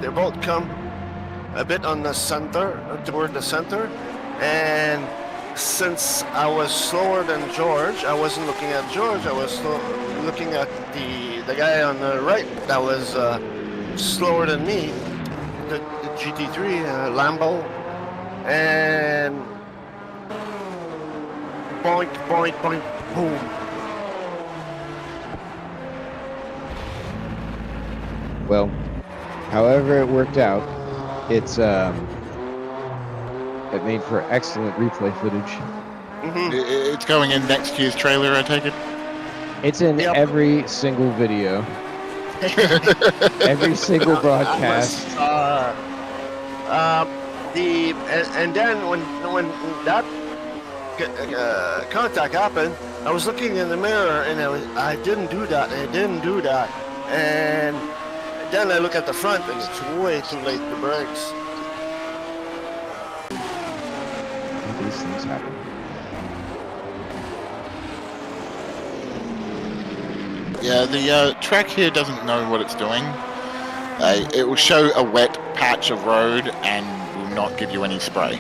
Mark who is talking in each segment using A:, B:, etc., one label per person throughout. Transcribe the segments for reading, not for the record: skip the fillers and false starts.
A: They both come a bit on the center, toward the center, and since I was slower than George, I wasn't looking at George, I was looking at the guy on the right that was slower than me, the GT3 Lambo, and boink, boink, boink, boom.
B: Well, however it worked out, it made for excellent replay footage.
C: Mm-hmm. It's going in next year's trailer, I take it?
B: It's in every single video. Every single broadcast.
A: And then when that contact happened, I was looking in the mirror and I didn't do that, and then I look at the front and it's way too late to brakes.
B: These things happen.
C: Yeah, the track here doesn't know what it's doing. It will show a wet patch of road and will not give you any spray.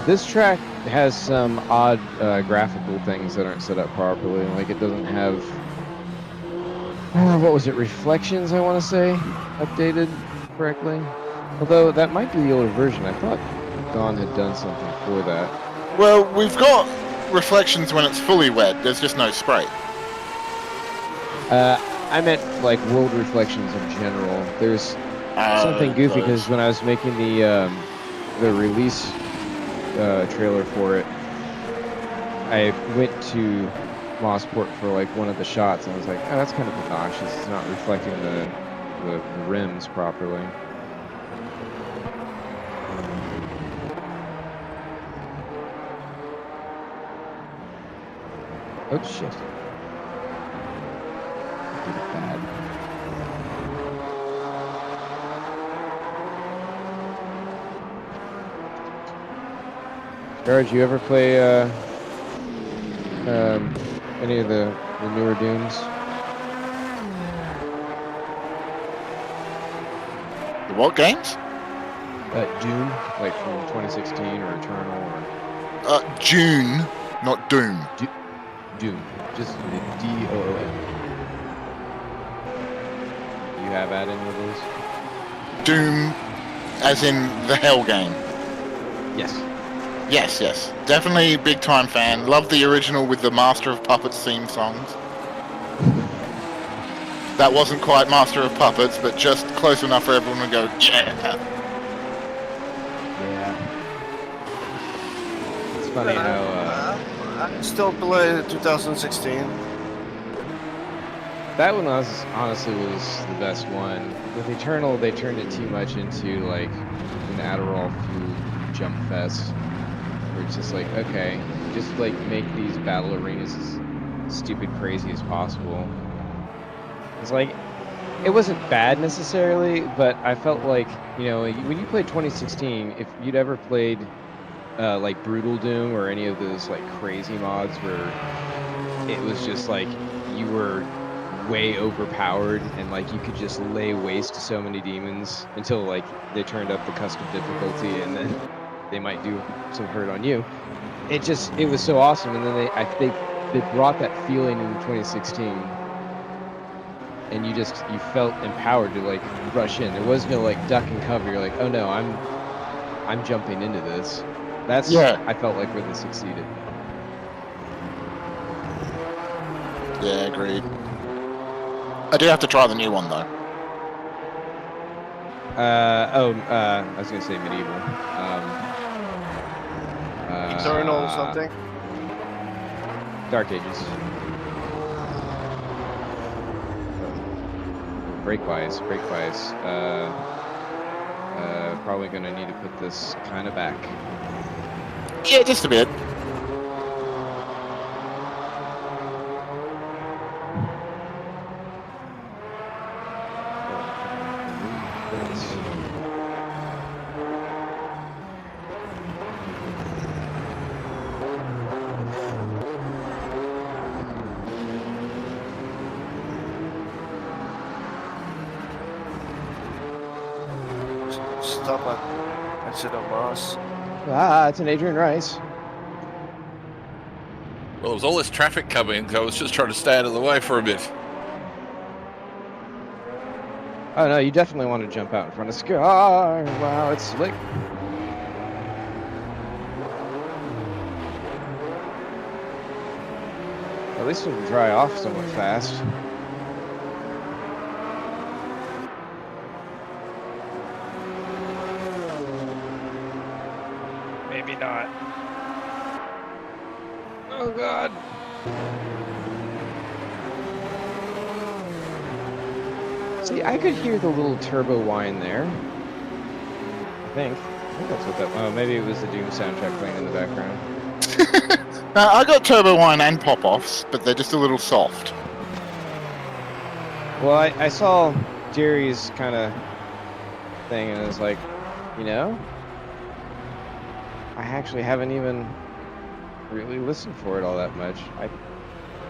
B: This track has some odd graphical things that aren't set up properly. Like it doesn't have, what was it, reflections, I want to say, updated correctly. Although that might be the older version. I thought Dawn had done something for that.
C: Well, we've got reflections when it's fully wet. There's just no spray.
B: I meant like world reflections in general. There's something goofy because when I was making the release trailer for it, I went to Mosport for like one of the shots and I was like, oh, that's kind of obnoxious. It's not reflecting the rims properly. Oh shit. Did it bad. George, you ever play any of the newer Dooms?
C: The what games?
B: Doom, like from 2016 or Eternal or...
C: June, not Doom.
B: Doom. Just DOOM. You have had any of those?
C: Doom, as in the Hell game.
B: Yes.
C: Yes, yes. Definitely big time fan. Love the original with the Master of Puppets theme songs. That wasn't quite Master of Puppets, but just close enough for everyone to go, yeah.
B: Yeah. It's funny how
A: I still play 2016.
B: that one honestly was the best one. With Eternal, they turned it too much into like an Adderall fueled jump fest. Where it's just like, okay, just like make these battle arenas as stupid crazy as possible. It's like, it wasn't bad necessarily, but I felt like, you know, when you played 2016, if you'd ever played like Brutal Doom or any of those like crazy mods where it was just like you were way overpowered and like you could just lay waste to so many demons until like they turned up the custom difficulty and then they might do some hurt on you. It was so awesome, and then they brought that feeling in 2016. And you felt empowered to like rush in. There was no like duck and cover. You're like, oh no, I'm jumping into this. That's,
C: Yeah.
B: I felt like where they succeeded.
C: Yeah, agreed. I do have to try the new one though.
B: I was gonna say medieval.
A: Eternal something.
B: Dark Ages. Breakwise. Probably gonna need to put this kind of back.
C: Yeah, just a bit.
A: Stop at exit of Moss.
B: It's an Adrian Rice.
D: Well, there was all this traffic coming, so I was just trying to stay out of the way for a bit.
B: Oh no, you definitely want to jump out in front of Scar. Wow, it's slick. At least it'll dry off somewhat fast. Maybe not. Oh god. See, I could hear the little turbo whine there. I think that's what that. Oh, maybe it was the Doom soundtrack playing in the background.
C: I got turbo wine and pop-offs, but they're just a little soft.
B: Well, I saw Jerry's kind of thing, and it was like, you know, I actually haven't even really listened for it all that much.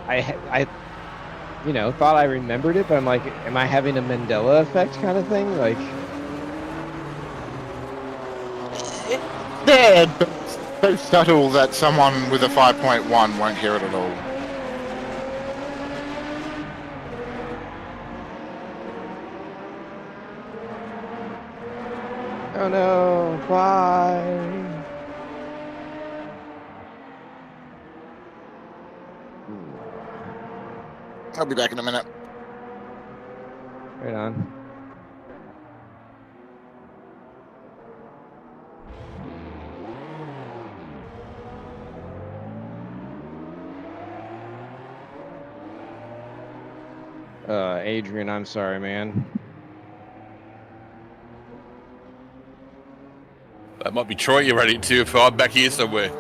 B: I you know, thought I remembered it, but I'm like, am I having a Mandela effect kind of thing? Like,
C: Yeah, but so subtle that someone with a 5.1 won't hear it at all.
B: oh no, why?
C: I'll be back in a minute.
B: Right on. Adrian, I'm sorry, man.
D: That might be Troy you're running to if I'm back here somewhere.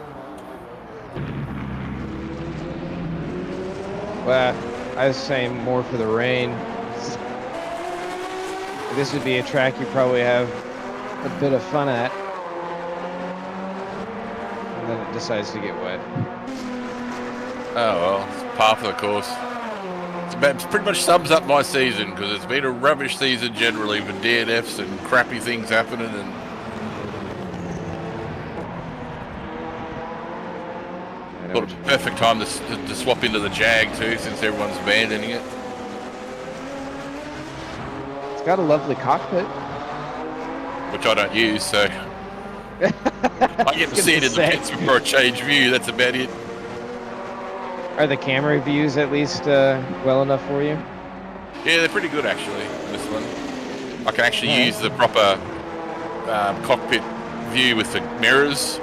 B: Well, I was saying more for the rain. This would be a track you probably have a bit of fun at. And then it decides to get wet.
D: Oh well, it's par for the course. It pretty much sums up my season because it's been a rubbish season generally with DNFs and crappy things happening. And
B: know
D: Thought
B: what
D: it
B: you
D: was perfect time to swap into the Jag too, since everyone's abandoning it.
B: It's got a lovely cockpit.
D: Which I don't use, so I get to see it in the pits before I change view. That's about it.
B: Are the camera views at least well enough for you?
D: Yeah, they're pretty good actually. This one, I can actually
B: Alright.
D: use the proper cockpit view with the mirrors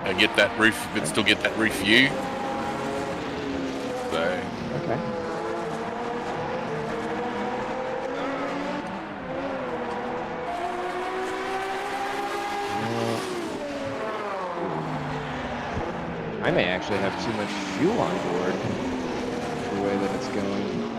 D: and get that roof, but still get that roof view. So
B: Okay. I may actually have too much fuel on board the way that it's going.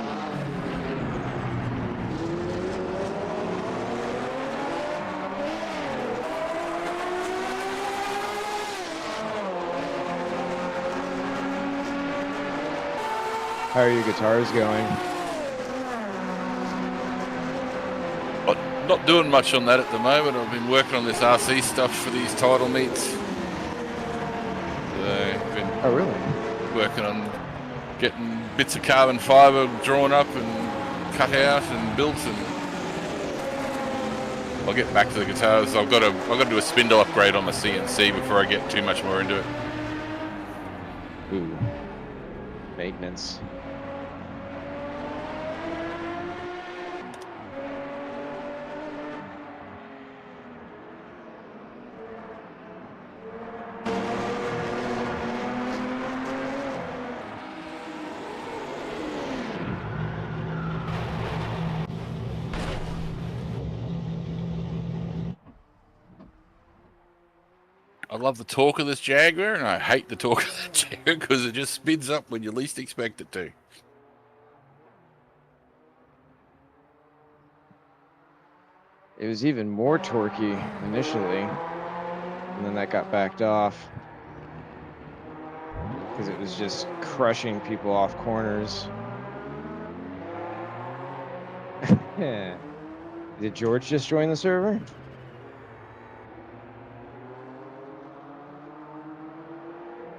B: How are your guitars going?
D: not doing much on that at the moment. I've been working on this RC stuff for these title meets. So I've been
B: Oh, really?
D: working on getting bits of carbon fibre drawn up and cut out and built, and I'll get back to the guitars. I've got to do a spindle upgrade on my CNC before I get too much more into it.
B: Ooh. Maintenance.
D: I love the torque of this Jaguar, and I hate the torque of that Jaguar because it just speeds up when you least expect it to.
B: It was even more torquey initially, and then that got backed off because it was just crushing people off corners. Yeah. Did George just join the server?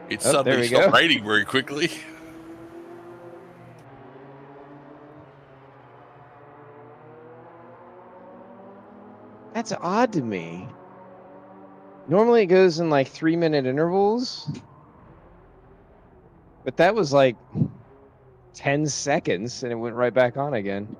D: It
B: Oh, there
D: suddenly
B: we
D: stopped
B: go.
D: raining very quickly.
B: That's odd to me. Normally it goes in like 3-minute intervals, but that was like 10 seconds and it went right back on again.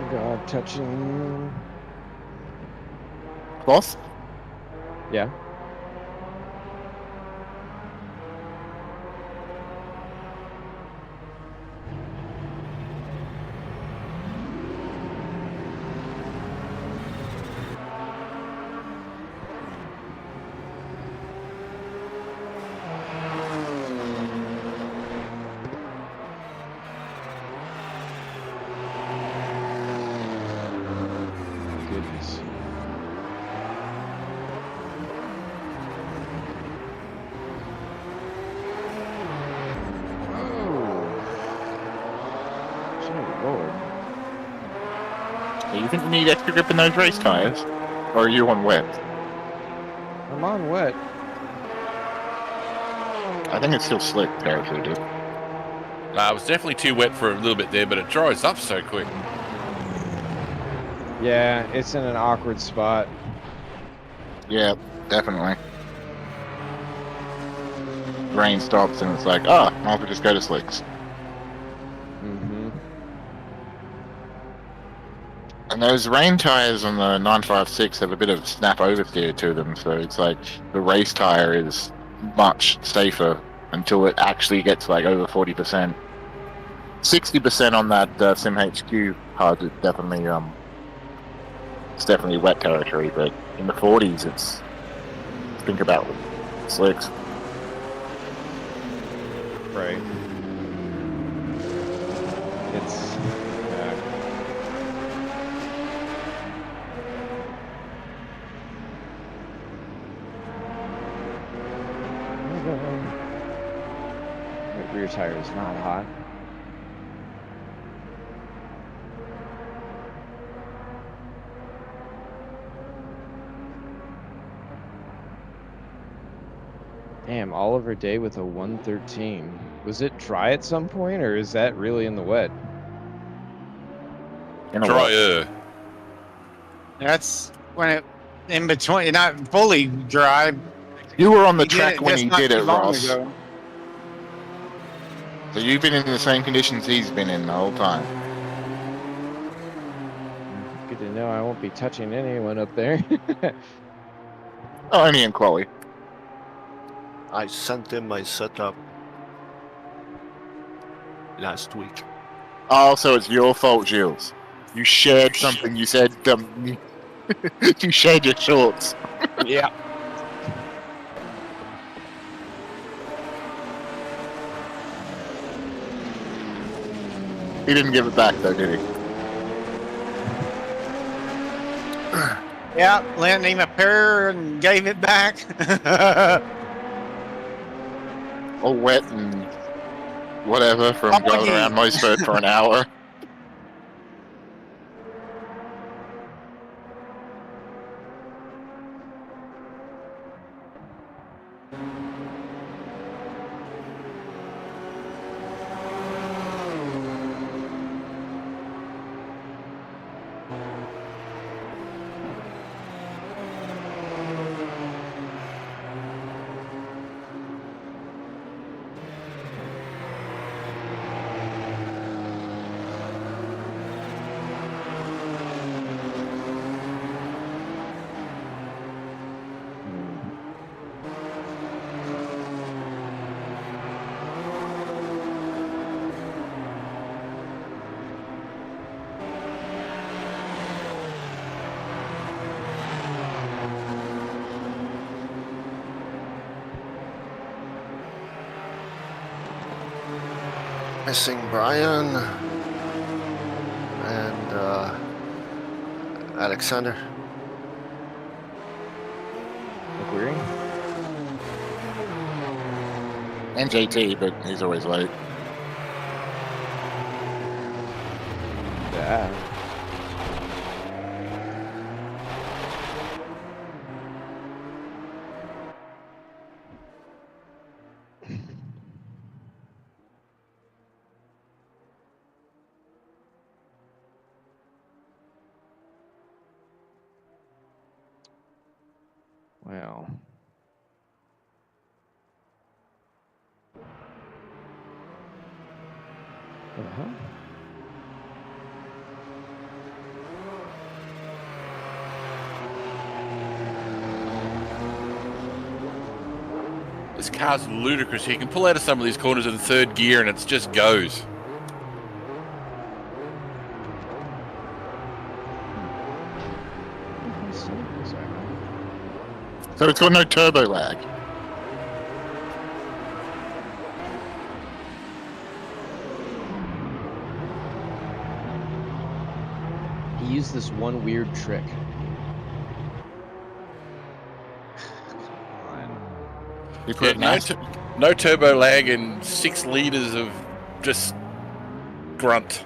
B: God, touching.
C: Cloth?
B: Yeah. Goodness. Oh, Lord.
C: Do you think you need extra grip in those race tires? Or are you on wet?
B: I'm on wet.
C: I think it's still slick, parachuted.
D: It was definitely too wet for a little bit there, but it dries up so quick.
B: Yeah, it's in an awkward spot.
C: Yeah, definitely. Rain stops and it's like, oh, I'll just go to slicks.
B: Mm-hmm.
C: And those rain tires on the 956 have a bit of snap oversteer to them, so it's like the race tire is much safer until it actually gets like over 40%. 60% on that SimHQ hard is definitely it's definitely wet territory, but in the 40s, it's think about slicks.
B: Right. It's my rear tire is not hot. Damn, Oliver Day with a 113. Was it dry at some point, or is that really in the wet?
C: In a while.
D: Dryer.
E: That's when it in between, not fully dry.
C: You were on the
E: He did
C: track
E: it
C: when
E: just
C: he
E: not
C: did
E: too
C: it,
E: long
C: Ross.
E: ago.
C: So you've been in the same conditions he's been in the whole time.
B: Good to know I won't be touching anyone up there.
C: Oh, only in quali.
A: I sent him my setup last week.
C: Oh, so it's your fault, Jules. You shared something. You said you shared your shorts.
A: Yeah.
C: He didn't give it back though, did he?
E: Yeah, lent him a pair and gave it back.
C: All wet and whatever from going around Mosport for an hour.
A: Missing Brian and Alexander.
B: McQuarrie?
C: And JT, but he's always late.
B: Yeah. Wow. Uh-huh.
D: This car's ludicrous. He can pull out of some of these corners in third gear and it just goes.
C: So it's got no turbo lag.
B: He used this one weird trick.
C: You
D: Yeah,
C: put
D: no turbo lag and 6 liters of just grunt.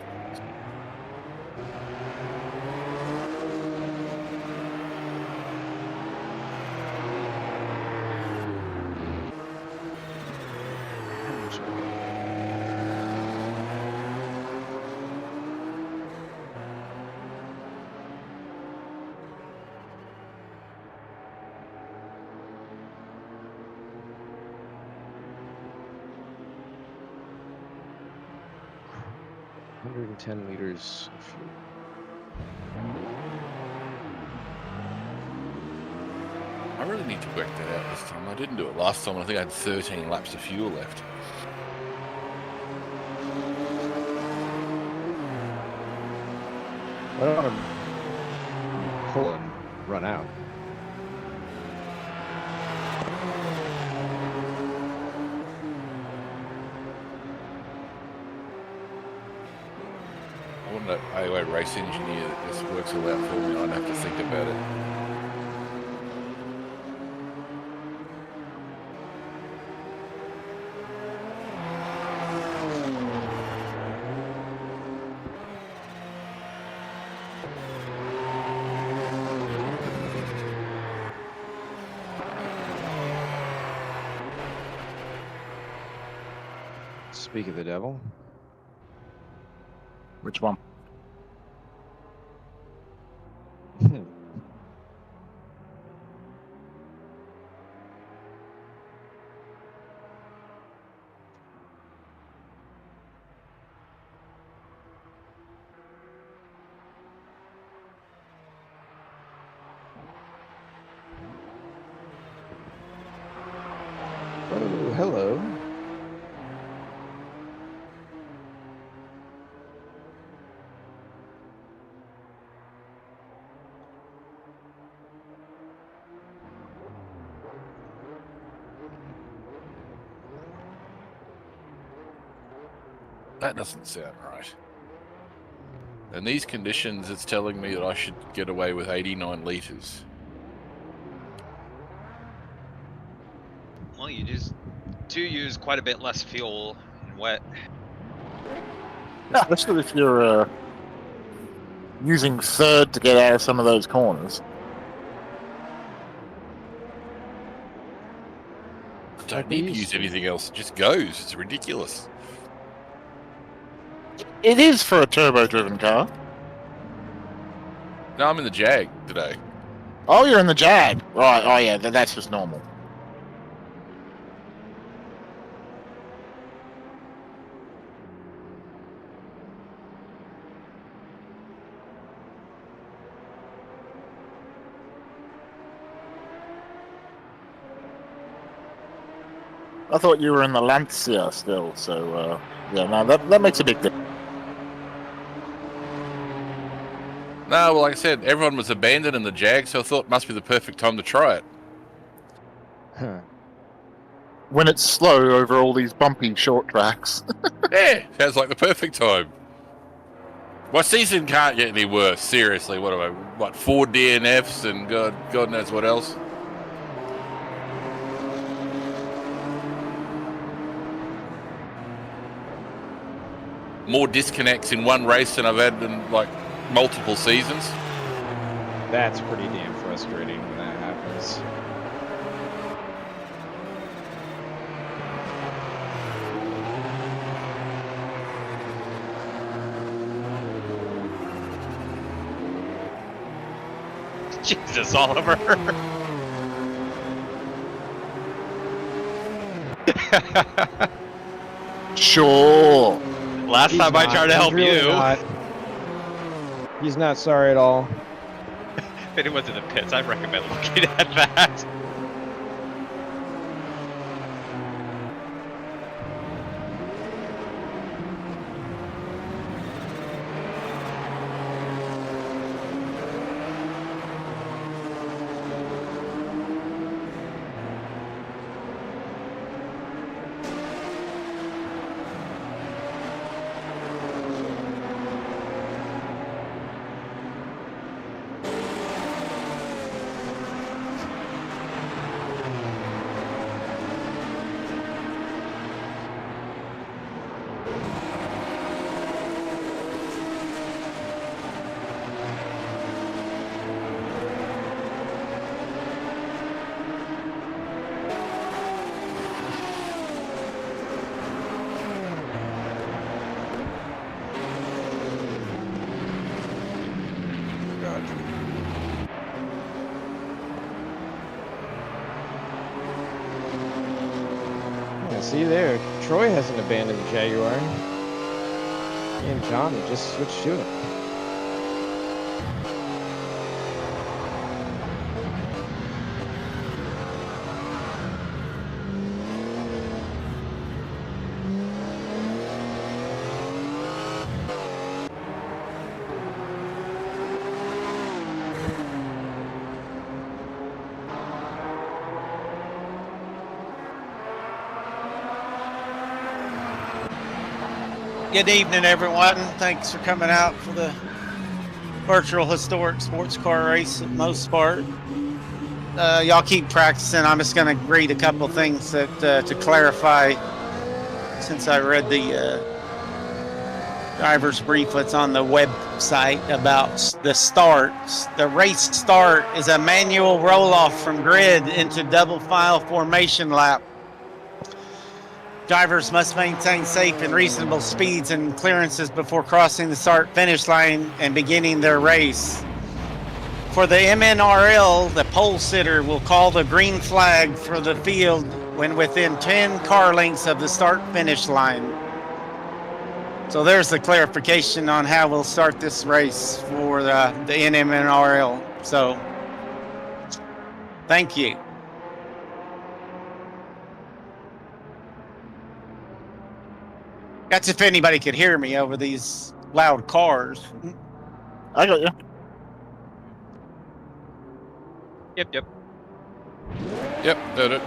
B: $110 of fuel.
D: I really need to work that out this time. I didn't do it last time. I think I had 13 laps of fuel left.
B: I don't want to pull and run out.
D: I want an AOA race engineer that just works all out for me. I don't have to think about it.
B: Speak of the devil.
C: Which one?
B: Oh, hello.
D: That doesn't sound right. In these conditions, it's telling me that I should get away with 89 litres.
F: Well, you just do use quite a bit less fuel in wet.
C: Especially if you're using third to get out of some of those corners.
D: Don't need to use anything else. It just goes. It's ridiculous.
C: It is for a turbo-driven car.
D: No, I'm in the Jag today.
C: Oh, you're in the Jag. Right, oh yeah, that's just normal. I thought you were in the Lancia still, so yeah, no, that makes a big difference.
D: No, well, like I said, everyone was abandoned in the Jag, so I thought it must be the perfect time to try it.
B: Huh.
C: When it's slow over all these bumpy short tracks.
D: Yeah, sounds like the perfect time. My season can't get any worse. Seriously, what am I? What, 4 DNFs and God knows what else? More disconnects in one race than I've had in like multiple seasons.
B: That's pretty damn frustrating when that happens.
F: Jesus, Oliver.
C: Sure.
F: Last time I tried to help you.
B: He's not sorry at all.
F: If anyone's in the pits, I recommend looking at that.
B: See there, Troy hasn't abandoned the Jaguar. He and John just switched to it.
E: Good evening, everyone. Thanks for coming out for the virtual historic sports car race at Mosport. Y'all keep practicing. I'm just going to read a couple things that to clarify, since I read the driver's brief that's on the website about the start. The race start is a manual roll-off from grid into double file formation lap. Drivers must maintain safe and reasonable speeds and clearances before crossing the start-finish line and beginning their race. For the MNRL, the pole sitter will call the green flag for the field when within 10 car lengths of the start-finish line. So there's the clarification on how we'll start this race for the MNRL. So, thank you. That's if anybody could hear me over these loud cars.
C: I got you.
F: Yep.
D: Yep, did it.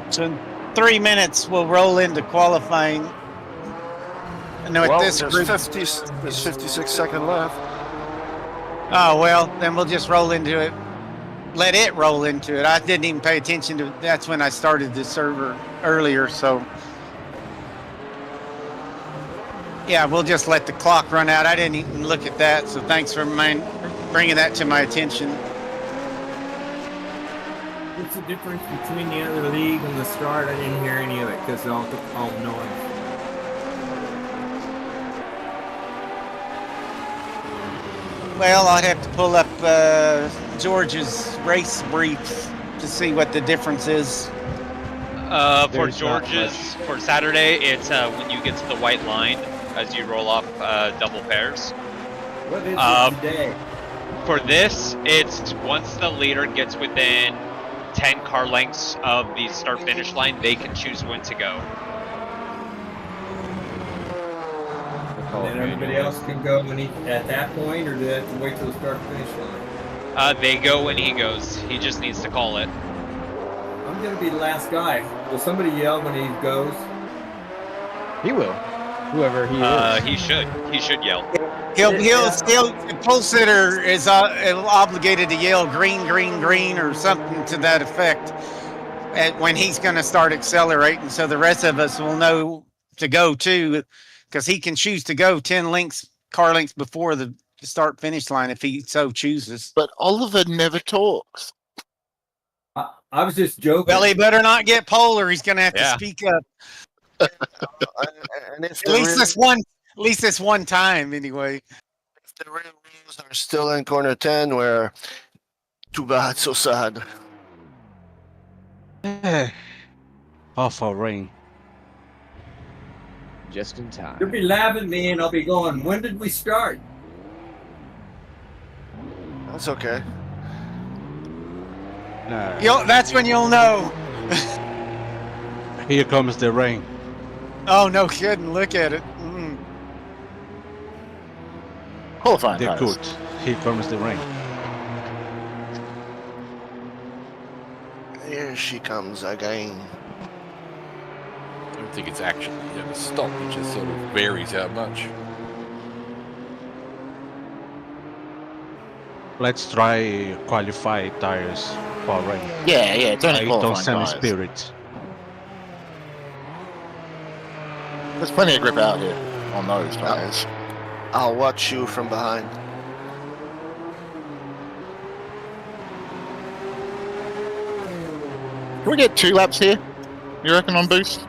E: So in 3 minutes, we'll roll into qualifying. I know
A: Well,
E: at this
A: there's
E: group.
A: 56 seconds left.
E: Oh, well, then we'll just roll into it. Let it roll into it. I didn't even pay attention to. That's when I started the server earlier. So, yeah, we'll just let the clock run out. I didn't even look at that. So thanks for bringing that to my attention.
G: What's the difference between the other league and the start? I didn't hear any of it because all noise.
E: Well, I'd have to pull up George's race brief to see what the difference is.
F: For
B: There's not
F: George's, for Saturday, it's when you get to the white line as you roll off double pairs.
G: What is it today?
F: For this, it's once the leader gets within 10 car lengths of the start finish line, they can choose when to go.
G: And everybody else can go at that point, or do they have to wait till the start finish line?
F: They go when he goes. He just needs to call it.
G: I'm gonna be the last guy. Will somebody yell when he goes?
B: He will. Whoever he is.
F: He should. He should yell.
E: The pole sitter is obligated to yell green, green, green, or something to that effect when he's going to start accelerating. So the rest of us will know to go too, because he can choose to go 10 car lengths before the start finish line if he so chooses.
C: But Oliver never talks.
G: I was just joking.
E: Well, he better not get pole, or he's going to have to speak up.
A: And if
E: At least this one time, anyway.
A: If the real rules are still in corner 10, where too bad, so sad.
H: Awful rain.
B: Just in time.
G: You'll be laughing at me, and I'll be going, when did we start?
A: That's okay.
H: No.
E: That's when you'll know.
H: Here comes the rain.
E: Oh, no kidding. Look at it.
C: Qualifying
H: They're
C: tires.
H: good. Here comes the rain.
A: Here she comes again.
D: I don't think it's actually a stop. It just sort of varies how much.
H: Let's try qualify tires for rain.
C: Yeah, it's only
H: I
C: qualifying
H: don't send
C: tires.
H: spirit.
C: There's plenty of grip out here on those tires.
A: I'll watch you from behind.
C: Can we get 2 laps here? You reckon on boost?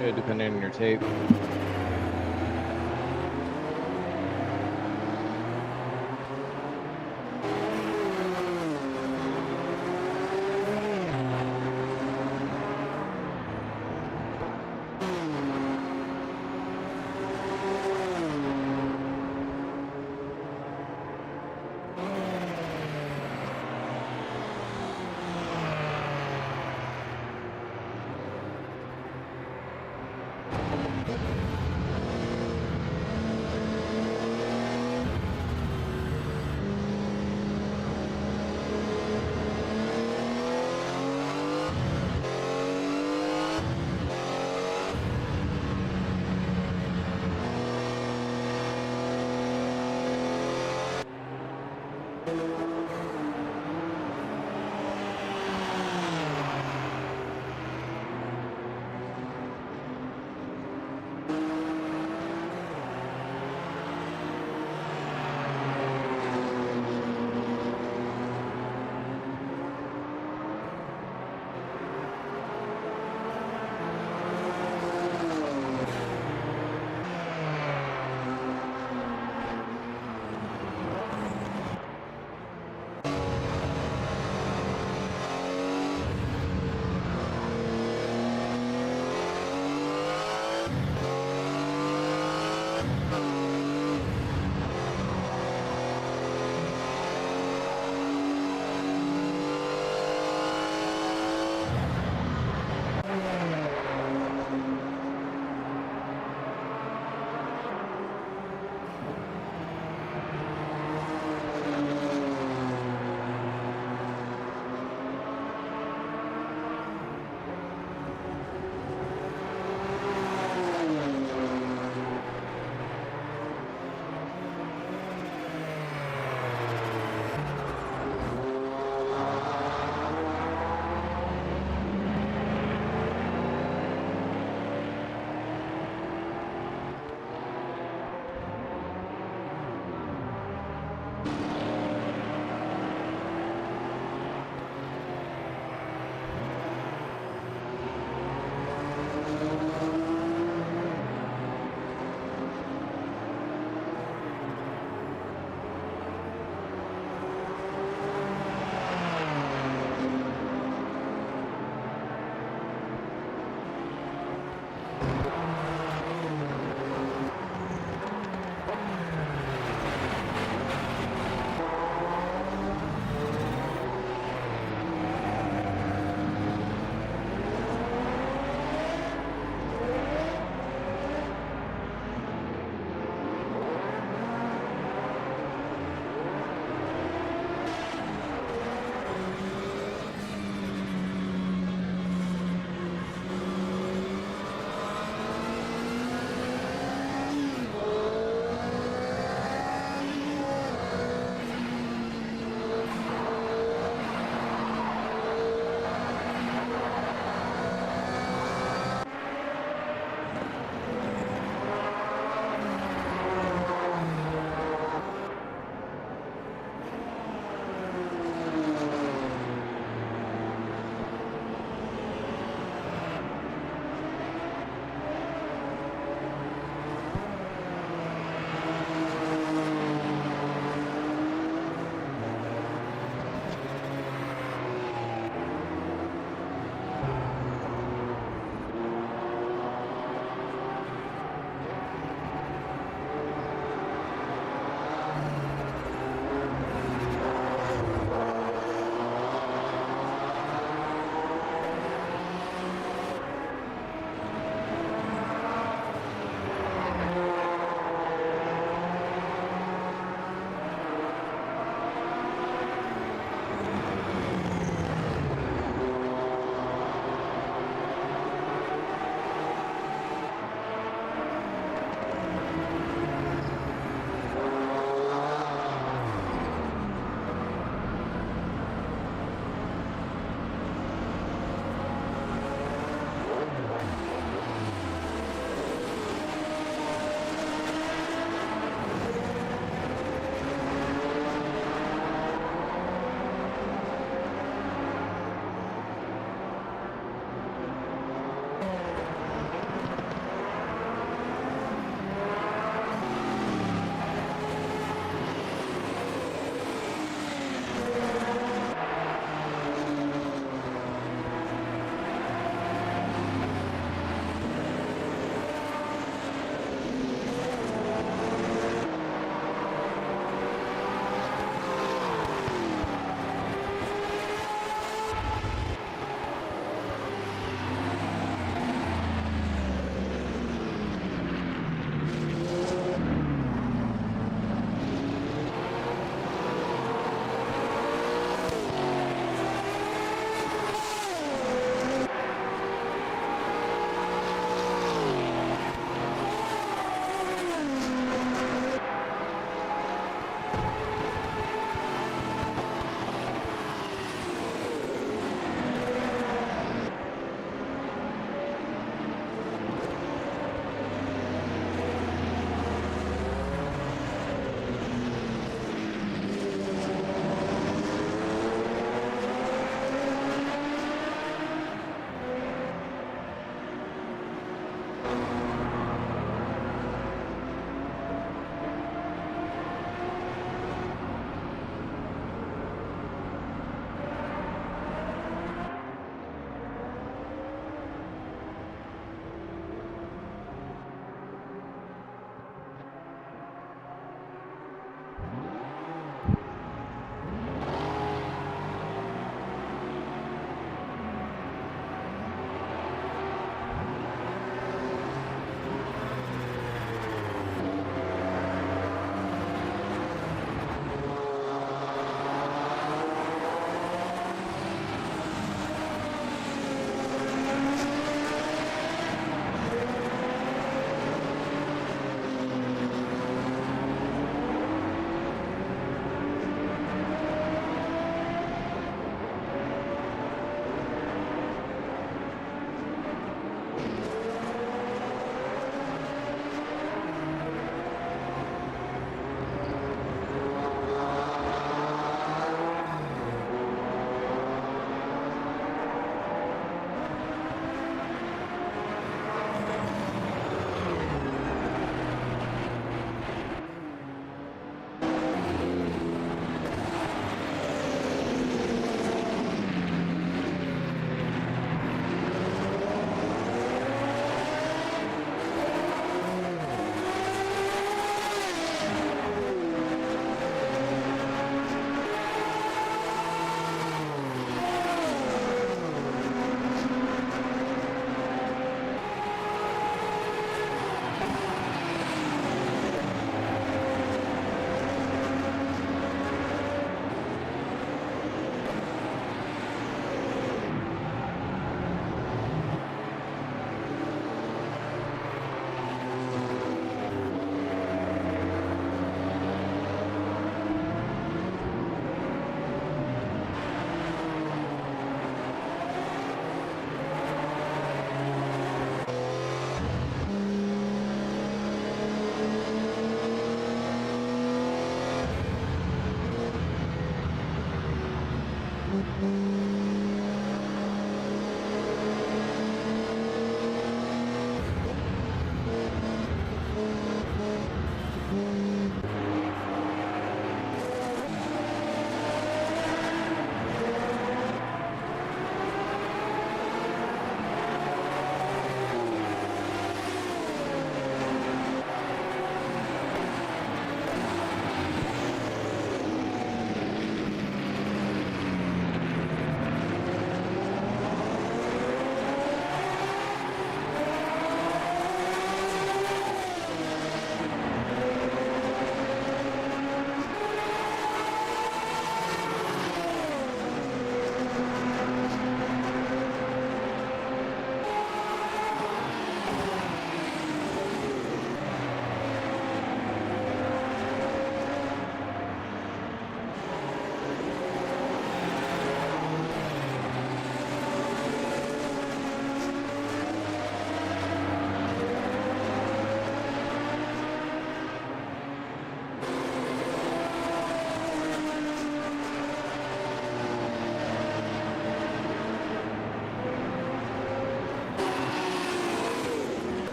B: Yeah, depending on your tape.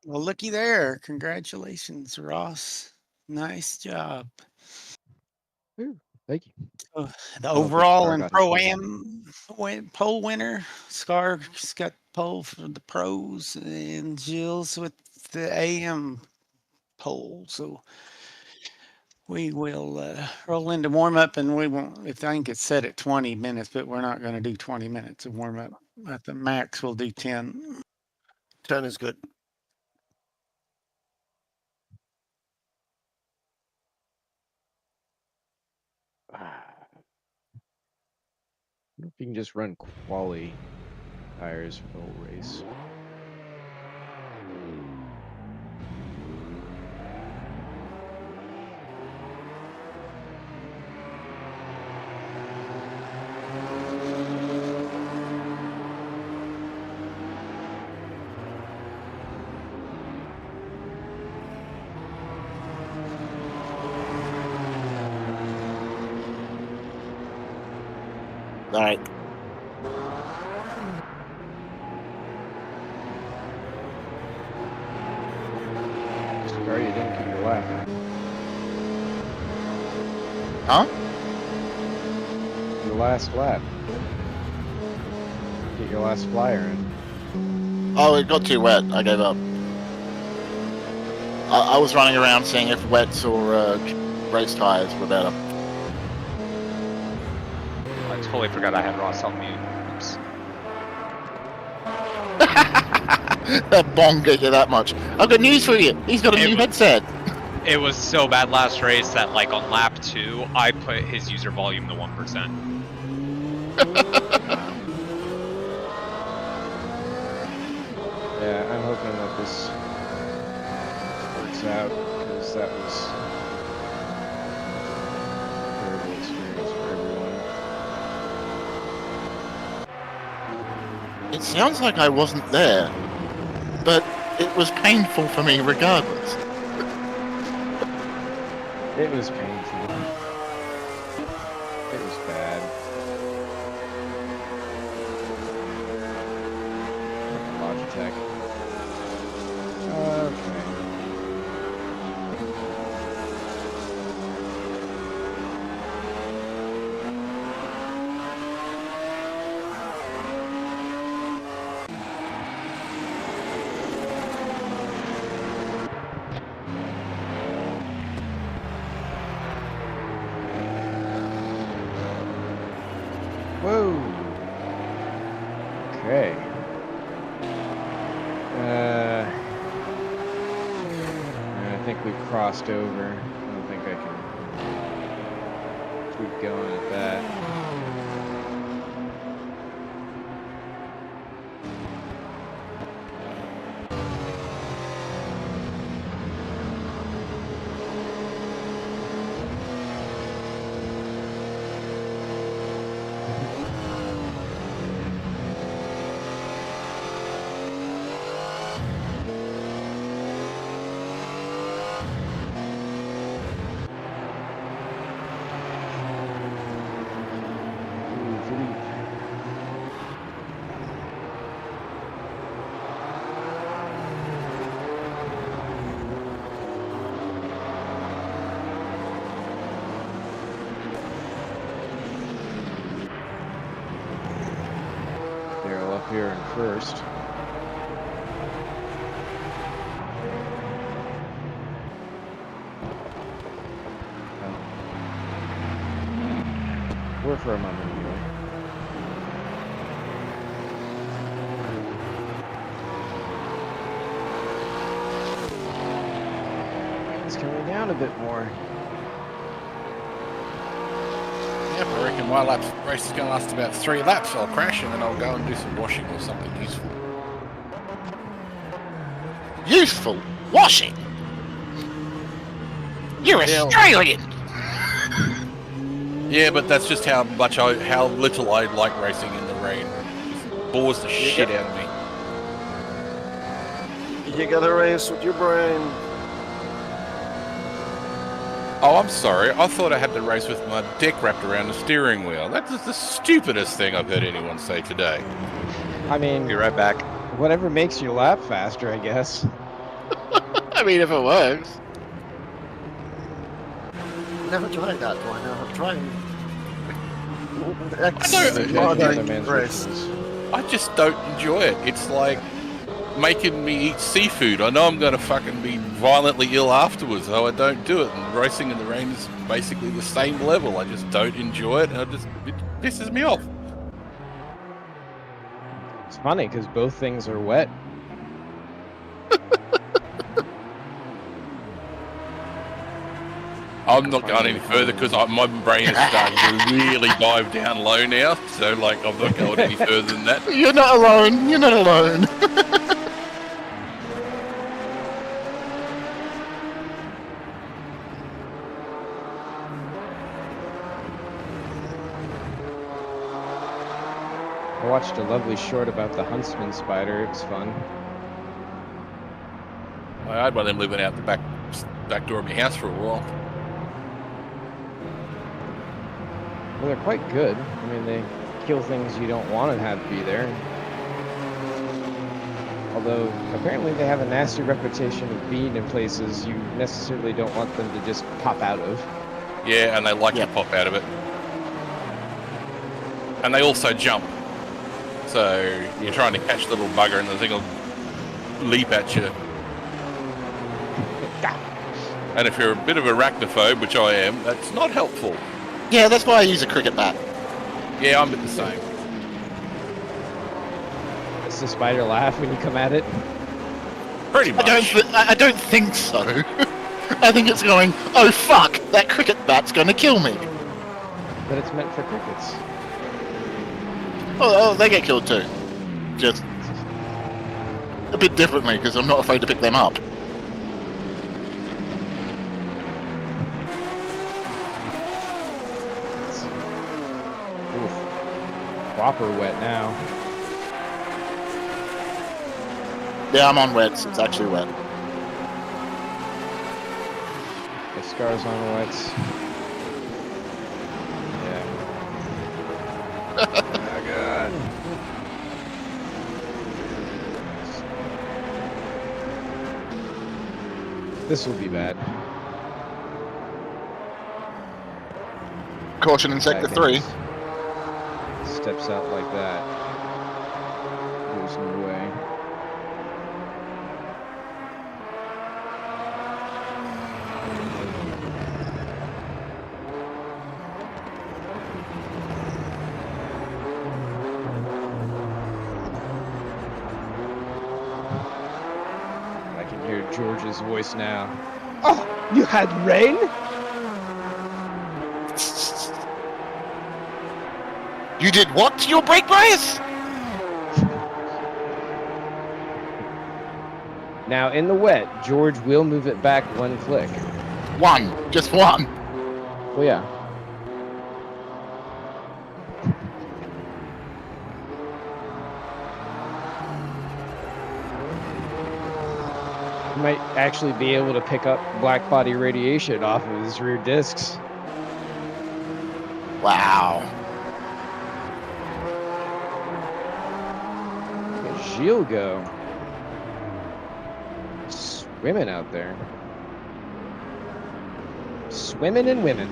E: Well, looky there. Congratulations, Ross. Nice job.
B: Ooh, thank you.
E: So the
B: I don't think
E: overall
B: Scar
E: and
B: got his pole winner.
E: Pro-Am pole winner, Scar's got pole for the pros, and Jill's with the AM pole. So we will roll into warm up, and we won't. I think it's set at 20 minutes, but we're not going to do 20 minutes of warm up. At the max, we'll do 10.
A: 10 is good.
B: I wonder if you can just run quali tires for the whole race.
C: All right.
B: Scar, you didn't get your lap.
C: Huh?
B: Your last lap. Get your last flyer in.
C: Oh, it got too wet. I gave up. I was running around seeing if wets or race tires were better.
F: I totally forgot I had Ross on mute. Oops.
C: That bong get you that much. I've got news for you. He's got a new headset.
F: It was so bad last race that, like, on lap 2, I put his user volume to 1%.
B: Yeah, I'm hoping that this works out, because that was a terrible experience for everyone.
C: It sounds like I wasn't there, but it was painful for me regardless.
B: It was painful. It was bad. Logitech. Okay. Whoa. Okay. I think we've crossed over. I don't think I can keep going at that. Daryl up here in first. We're for a moment anyway. It's coming down a bit more.
D: Yep, I reckon my race is going to last about 3 laps. I'll crash and then I'll go and do some washing or something useful.
C: Useful washing. You're Australian.
D: Yeah, but that's just how little I like racing in the rain. It bores the shit out of me.
A: You gotta race with your brain.
D: Oh, I'm sorry. I thought I had to race with my dick wrapped around the steering wheel. That's the stupidest thing I've heard anyone say today.
B: I mean,
F: Be right back.
B: whatever makes your lap faster, I guess.
C: I mean, if it works.
A: Never tried that one. Never tried.
D: I don't-
B: Judging another man's
A: race.
B: rituals.
D: I just don't enjoy it. It's like making me eat seafood. I know I'm going to fucking be violently ill afterwards, so I don't do it. And racing in the rain is basically the same level. I just don't enjoy it, and it pisses me off.
B: It's funny because both things are wet.
D: I'm not going any further because my brain is starting to really dive down low now. So, like, I'm not going any further than that.
C: You're not alone. You're not alone.
B: I watched a lovely short about the huntsman spider. It was fun.
D: I had one of them living out the back door of my house for a while.
B: Well, they're quite good. I mean, they kill things you don't want to have be there. Although, apparently they have a nasty reputation of being in places you necessarily don't want them to just pop out of.
D: Yeah, and they like to pop out of it. And they also jump. So you're trying to catch the little bugger and the thing will leap at you. And if you're a bit of arachnophobe, which I am, that's not helpful.
C: Yeah, that's why I use a cricket bat.
D: Yeah, I'm a bit the same.
B: Does the spider laugh when you come at it?
D: Pretty much.
C: I don't think so. I think it's going, oh fuck, that cricket bat's going to kill me.
B: But it's meant for crickets.
C: Oh, they get killed too. Just a bit differently because I'm not afraid to pick them up.
B: Oof. Proper wet now.
C: Yeah, I'm on wets. It's actually wet.
B: The scars on wets. Yeah. Oh god. This will be bad.
C: Caution in sector 3.
B: Steps out like that. There's no way. I can hear George's voice now. Oh, you had rain?
C: You did what to your brake bias?
B: Now, in the wet, George will move it back one click.
C: One. Just one.
B: Well, yeah. You might actually be able to pick up black body radiation off of his rear discs.
C: Wow.
B: Look at Gilles go. Swimming out there. Swimming and women.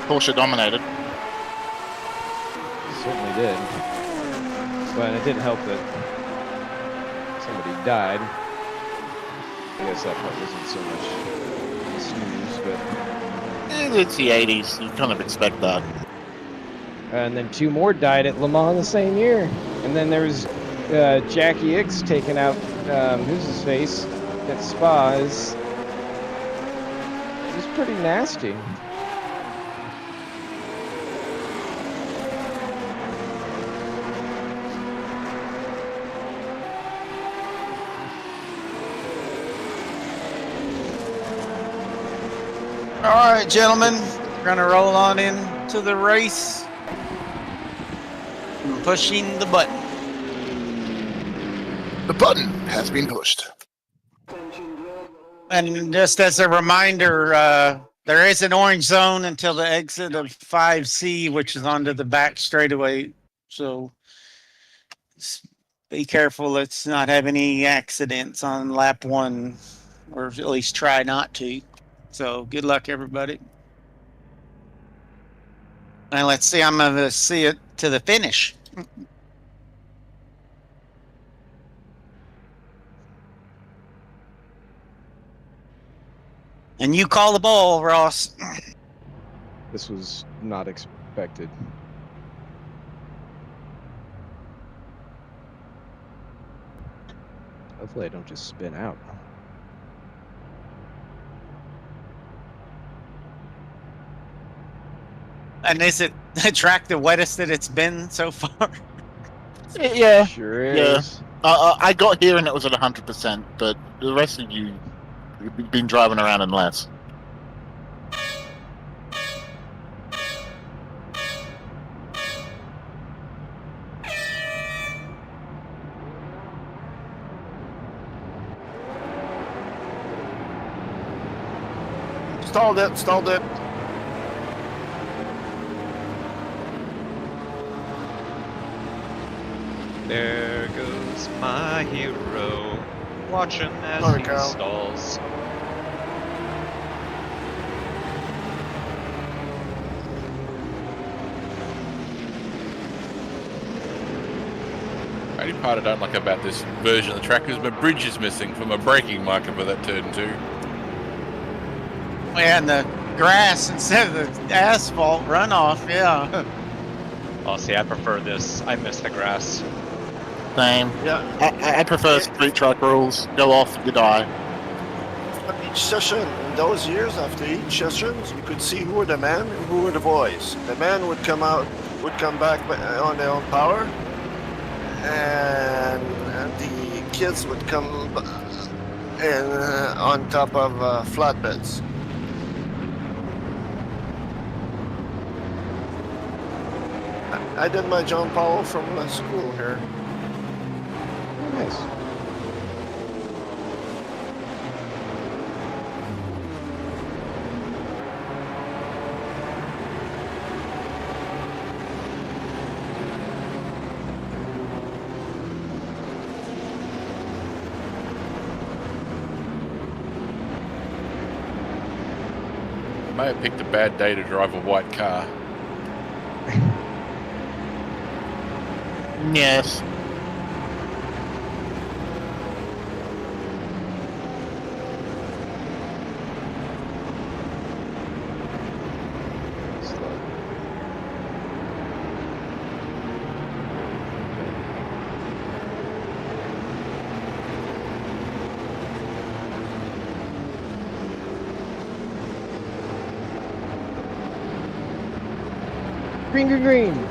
C: Porsche dominated.
B: Certainly did. But it didn't help that somebody died. I guess that part wasn't so much snooze, but
C: It's the 80s. You kind of expect that.
B: And then 2 more died at Le Mans the same year. And then there was Jackie X taking out who's his face at Spa. It was pretty nasty.
E: All right, gentlemen, we're gonna roll on into the race. I'm pushing the button.
C: The button has been pushed.
E: And just as a reminder, there is an orange zone until the exit of 5C, which is onto the back straightaway. So be careful. Let's not have any accidents on lap 1, or at least try not to. So good luck, everybody. And let's see, I'm going to see it to the finish. And you call the ball, Ross.
B: This was not expected. Hopefully I don't just spin out.
E: And is it the track the wettest that it's been so far?
C: Yeah.
B: Sure
C: Yeah.
B: is.
C: I got here and it was at 100%, but the rest of you've been driving around in less.
A: Stalled it, stalled it.
F: There goes my hero, watching as
A: Sorry,
F: he
A: Carl.
F: stalls.
D: The only part I don't like about this version of the track is my bridge is missing from a braking marker for that turn 2.
E: And the grass instead of the asphalt runoff, yeah.
F: Oh, see, I prefer this. I miss the grass.
C: Same.
A: Yeah.
C: I prefer street track rules. Go off, you die.
A: At each session, in those years, after each session, you could see who were the men and who were the boys. The men would come back on their own power, and the kids would come in on top of flatbeds. I did my John Powell from school here.
B: Nice.
D: I may have picked a bad day to drive a white car.
C: Yes.
B: Green, green, green.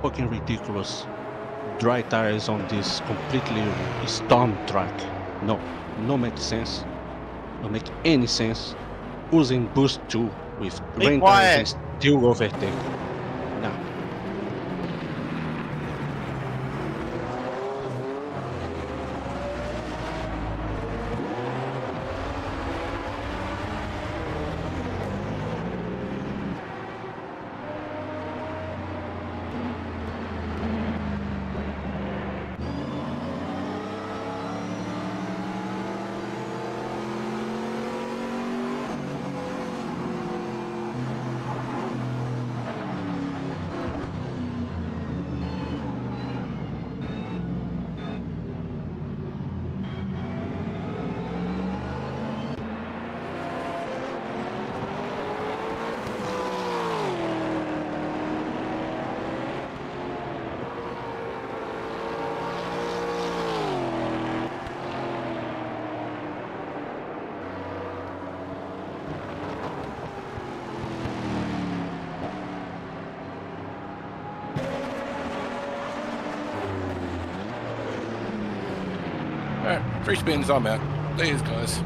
H: fucking ridiculous. Dry tires on this completely storm track. No, no makes sense. No make any sense. Using boost 2 with
E: Be
H: rain
E: quiet.
H: tires and still overtake. No.
D: Alright, 3 spins, I'm out. There's guys.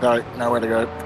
C: No, nowhere to go.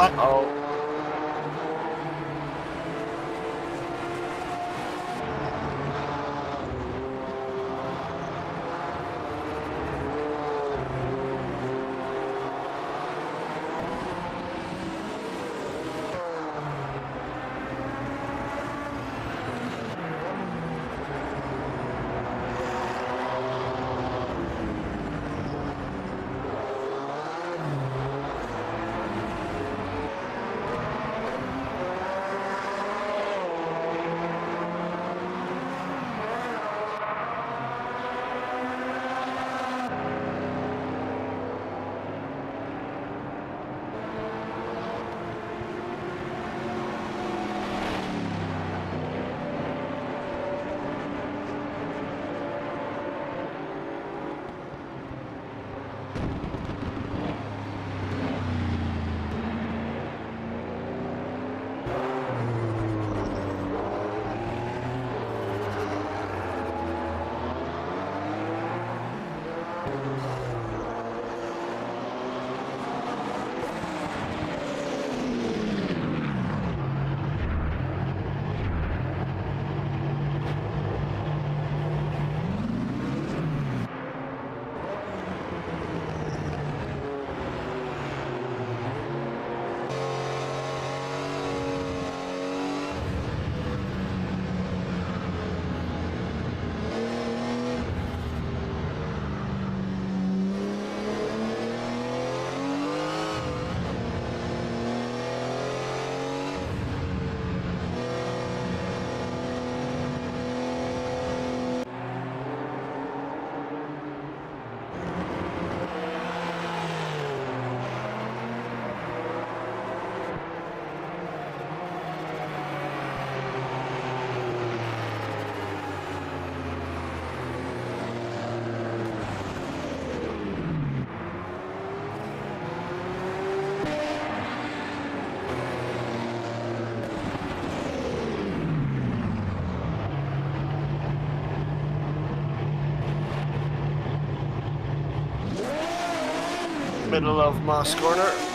A: Uh-oh. Middle of Moss Corner.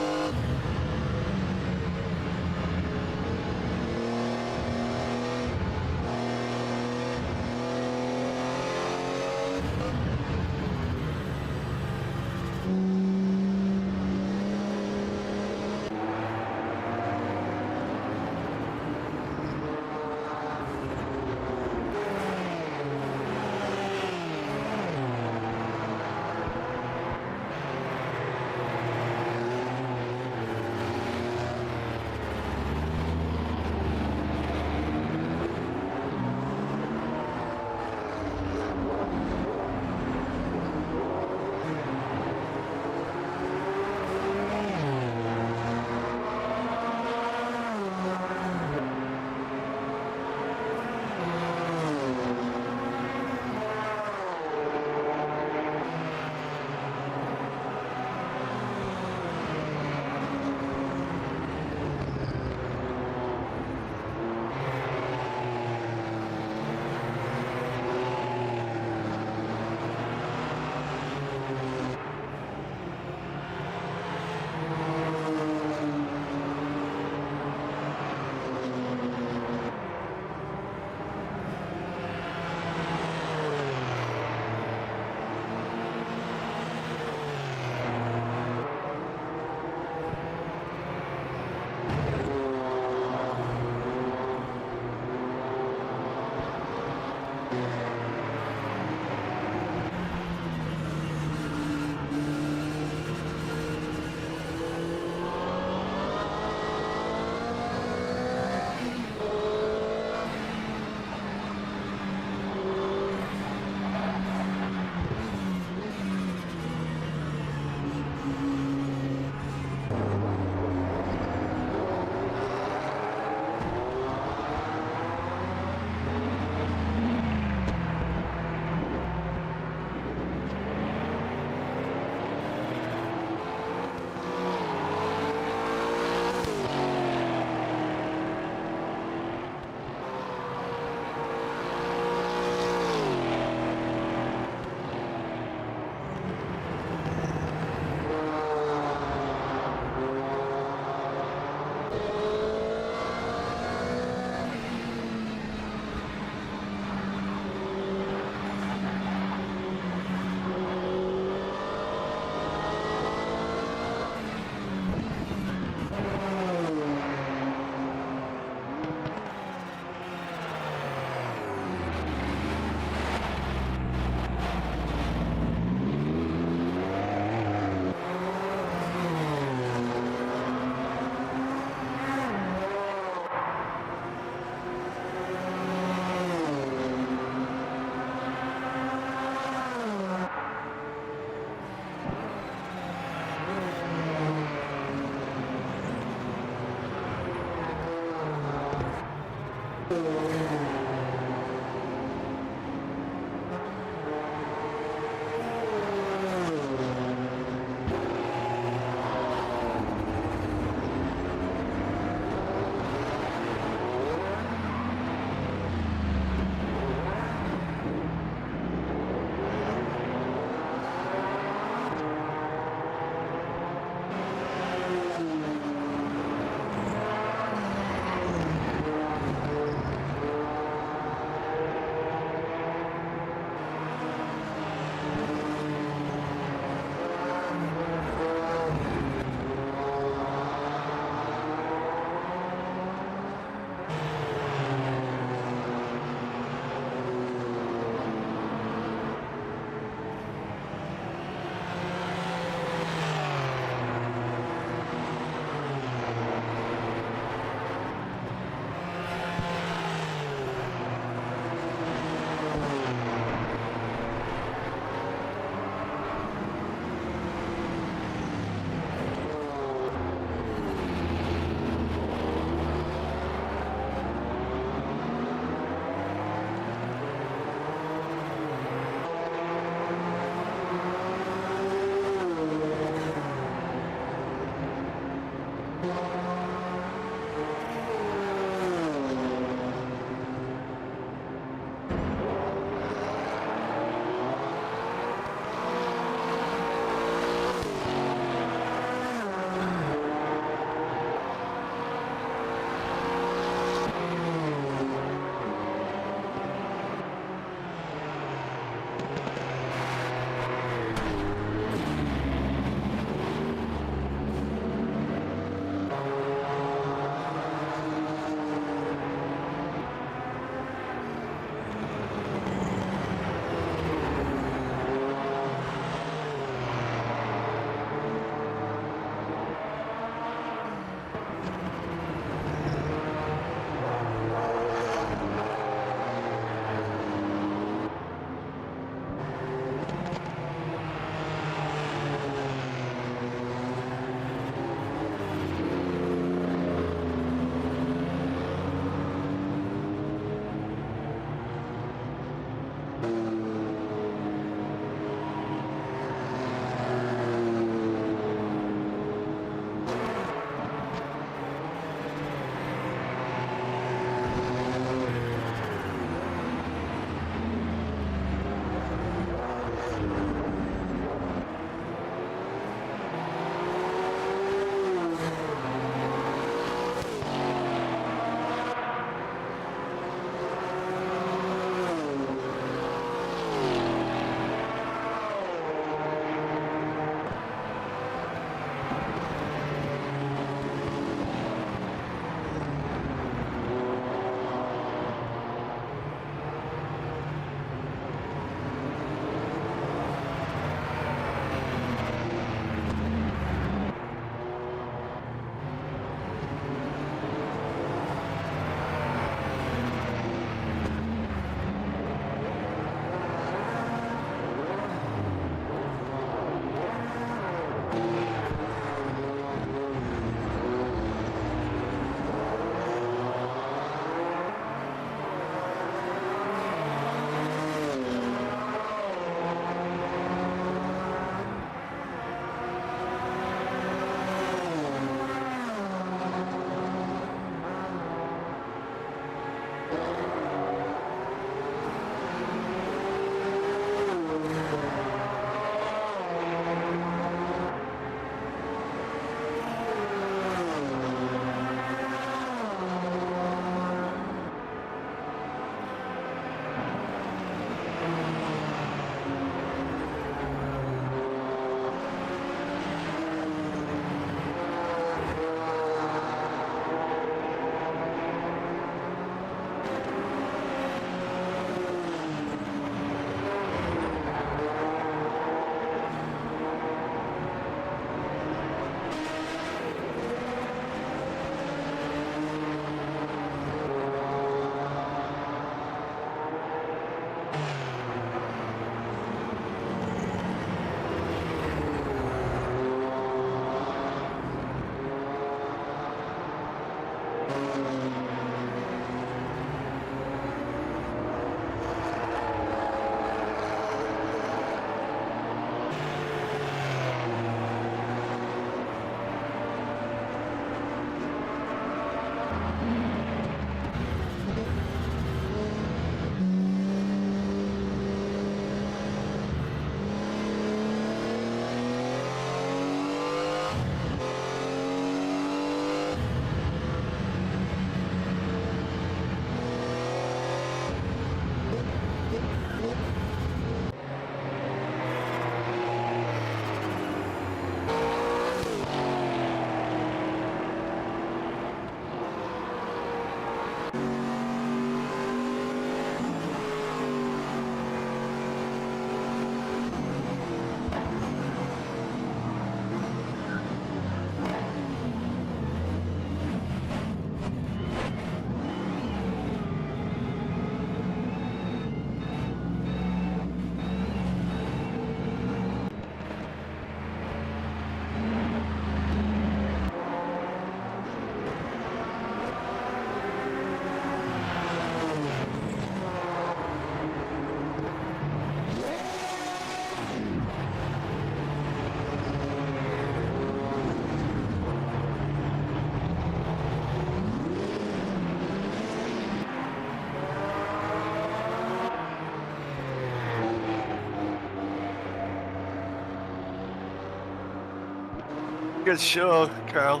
A: Good show, Carl.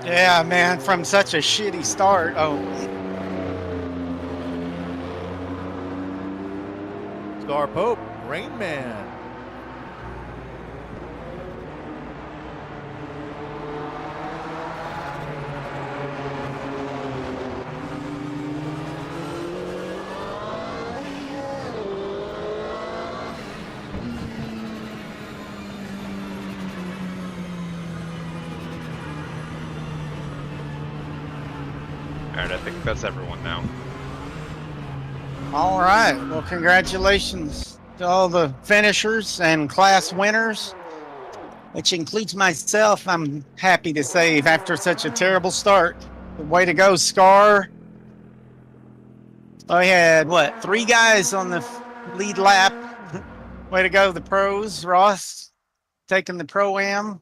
E: Yeah, man, from such a shitty start. Oh,
I: Star Pope, Rain Man.
F: Alright, I think that's everyone now.
E: all right. Well, congratulations to all the finishers and class winners, which includes myself. I'm happy to say, after such a terrible start, way to go, Scar. I had what, 3 guys on the lead lap. Way to go, the pros. Ross taking the pro-am.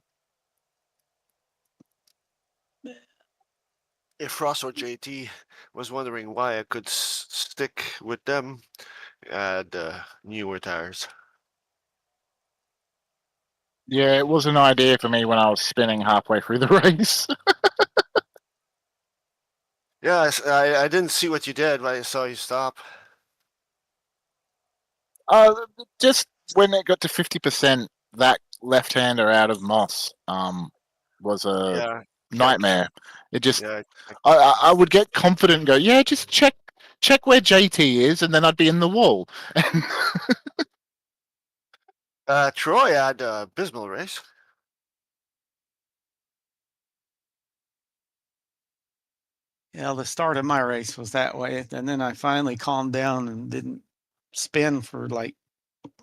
A: If Ross or JT was wondering why I could stick with them, the newer tires.
C: Yeah, it was an idea for me when I was spinning halfway through the race.
A: Yeah, I didn't see what you did, but I saw you stop.
C: Just when it got to 50%, that left-hander out of Moss was a
A: Yeah,
C: nightmare. It just,
A: yeah.
C: I would get confident and go, yeah, just check where JT is, and then I'd be in the wall.
A: Troy had a abysmal race.
E: Yeah, the start of my race was that way. And then I finally calmed down and didn't spin for like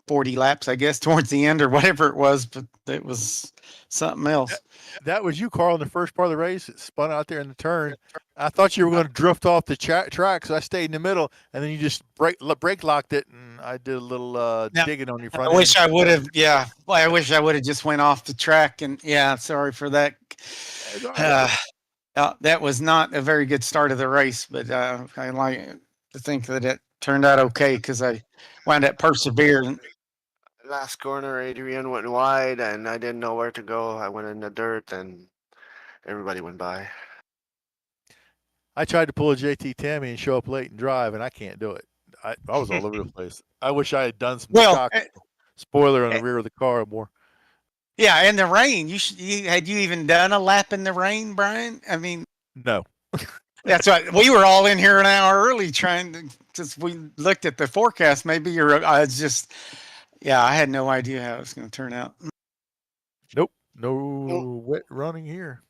E: 40 laps, I guess, towards the end or whatever it was, but it was something else.
I: That was you, Carl, in the first part of the race. It spun out there in the turn. I thought you were going to drift off the track, so I stayed in the middle, and then you just brake locked it, and I did a little digging on your front
E: I wish
I: end.
E: I would have, yeah. Well, I wish I would have just went off the track, and yeah, sorry for that. That was not a very good start of the race, but I like to think that it turned out okay because I wound up persevering.
A: Last corner, Adrian went wide, and I didn't know where to go. I went in the dirt, and everybody went by.
I: I tried to pull a JT Tammy and show up late and drive, and I can't do it. I was all over the place. I wish I had done some shock spoiler on the rear of the car more.
E: Yeah, in the rain. Had you even done a lap in the rain, Brian? I mean,
I: no.
E: That's right. We were all in here an hour early trying to, because we looked at the forecast. Maybe I was just, yeah, I had no idea how it was going to turn out.
I: Nope, no wet running here.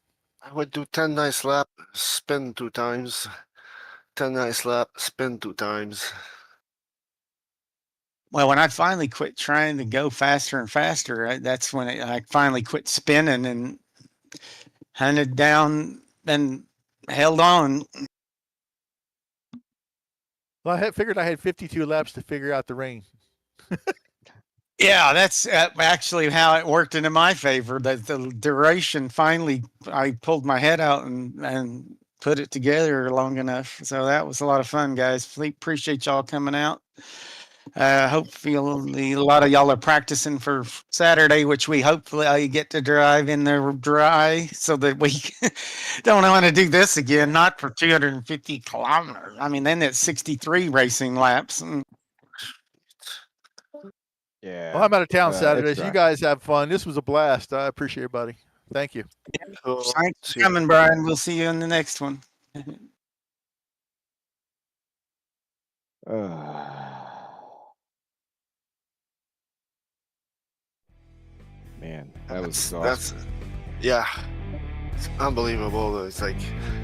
A: I would do 10 nice lap, spin 2 times. 10 nice lap, spin 2 times.
E: Well, when I finally quit trying to go faster and faster, that's when I finally quit spinning and hunted down and held on.
I: Well, I figured I had 52 laps to figure out the rain.
E: Yeah, that's actually how it worked into my favor. That the duration finally, I pulled my head out and put it together long enough. So that was a lot of fun, guys. Appreciate y'all coming out. Hopefully a lot of y'all are practicing for Saturday, which we hopefully get to drive in the dry so that we don't want to do this again, not for 250 kilometers. I mean, then it's 63 racing laps.
B: Yeah.
I: Well, I'm out of town Saturday,
B: it's
I: so you
B: dry.
I: guys have fun. This was a blast. I appreciate it, buddy. Thank you.
A: Cool.
E: Thanks for coming, Brian. We'll see you in the next one.
B: Man, that was exhausting.
A: Yeah, it's unbelievable. It's like